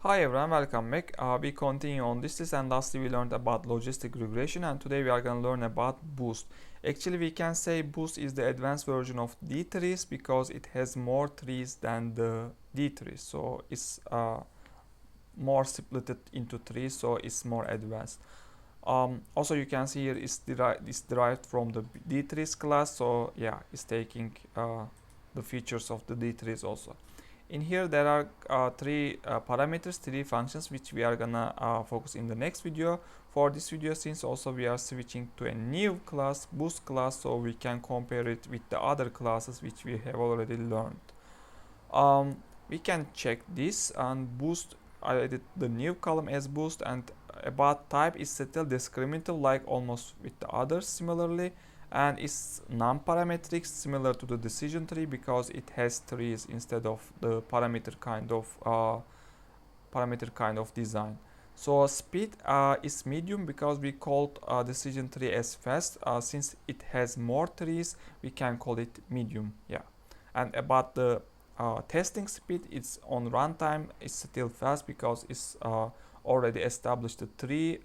Hi everyone, welcome back. We continue on this and lastly we learned about logistic regression, and today we are going to learn about boost. Actually we can say boost is the advanced version of D trees because it has more trees than the D trees, so it's more split into trees, so it's more advanced. Also you can see here it's derived from the D trees class, so yeah, it's taking the features of the D trees also. In here there are three parameters, three functions, which we are gonna focus in the next video. For this video, since also we are switching to a new class, boost class, so we can compare it with the other classes which we have already learned. We can check this, and boost, I added the new column as boost, and about type is still discriminative like almost with the others similarly, and it's non-parametric similar to the decision tree because it has trees instead of the parameter kind of design. So speed is medium because we called decision tree as fast. Since it has more trees, we can call it medium. Yeah. And about the testing speed, it's on runtime, it's still fast because it's already established the tree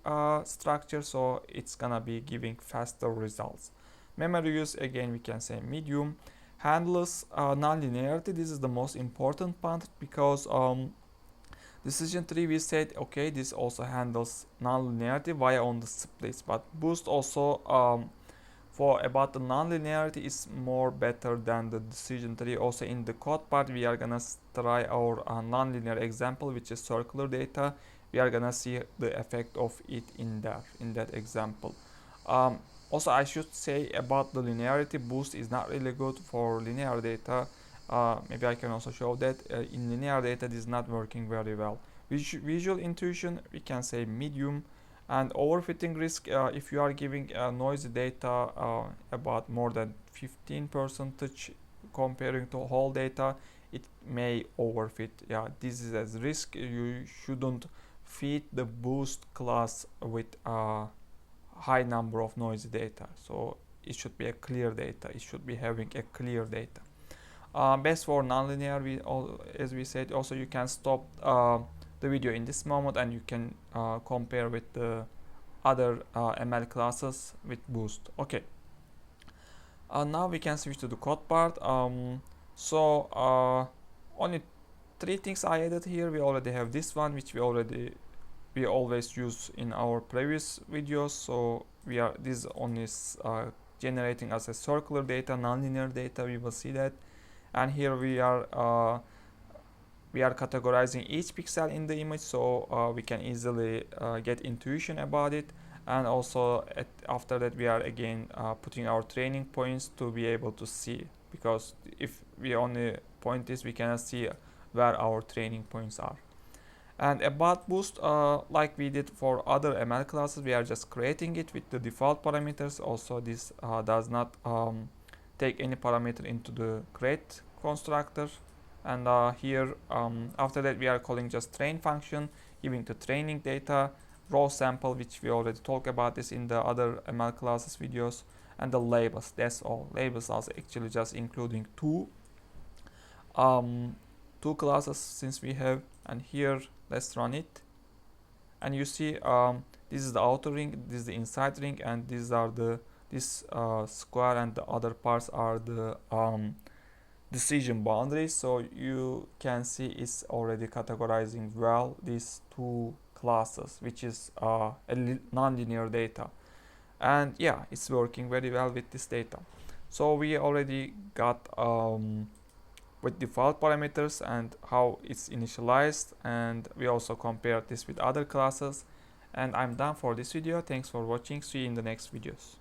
structure, so it's gonna be giving faster results. Memory use, again we can say medium. Handles non-linearity, this is the most important part because decision tree we said okay, this also handles non-linearity via on the splits, but boost also for about the non-linearity is more better than the decision tree. Also in the code part we are gonna try our non-linear example, which is circular data. We are gonna see the effect of it in that example. Also I should say about the linearity, boost is not really good for linear data. Maybe I can also show that in linear data this is not working very well. Visual intuition we can say medium. And overfitting risk, if you are giving noisy data about more than 15% comparing to whole data, it may overfit. Yeah, this is a risk. You shouldn't feed the boost class with high number of noisy data, so it should be a clear data, it should be having a clear data. Best for nonlinear, as we said, also you can stop the video in this moment and you can compare with the other ML classes with boost. Okay, now we can switch to the code part. Only three things I added here. We already have this one, which we always use in our previous videos, so this only generating as a circular data, nonlinear data, we will see that. And here we are categorizing each pixel in the image, so we can easily get intuition about it. And also after that we are again putting our training points to be able to see, because if we only point this, we cannot see where our training points are. And about boost, like we did for other ML classes, we are just creating it with the default parameters. Also this does not take any parameter into the create constructor. And here after that we are calling just train function, giving the training data, raw sample, which we already talked about this in the other ML classes videos, and the labels. That's all. Labels are actually just including two classes since we have. And here let's run it, and you see this is the outer ring, this is the inside ring, and these are this square, and the other parts are the decision boundaries. So you can see it's already categorizing well these two classes, which is a non-linear data. And yeah, it's working very well with this data. So we already got with default parameters and how it's initialized, and we also compared this with other classes. And I'm done for this video. Thanks for watching. See you in the next videos.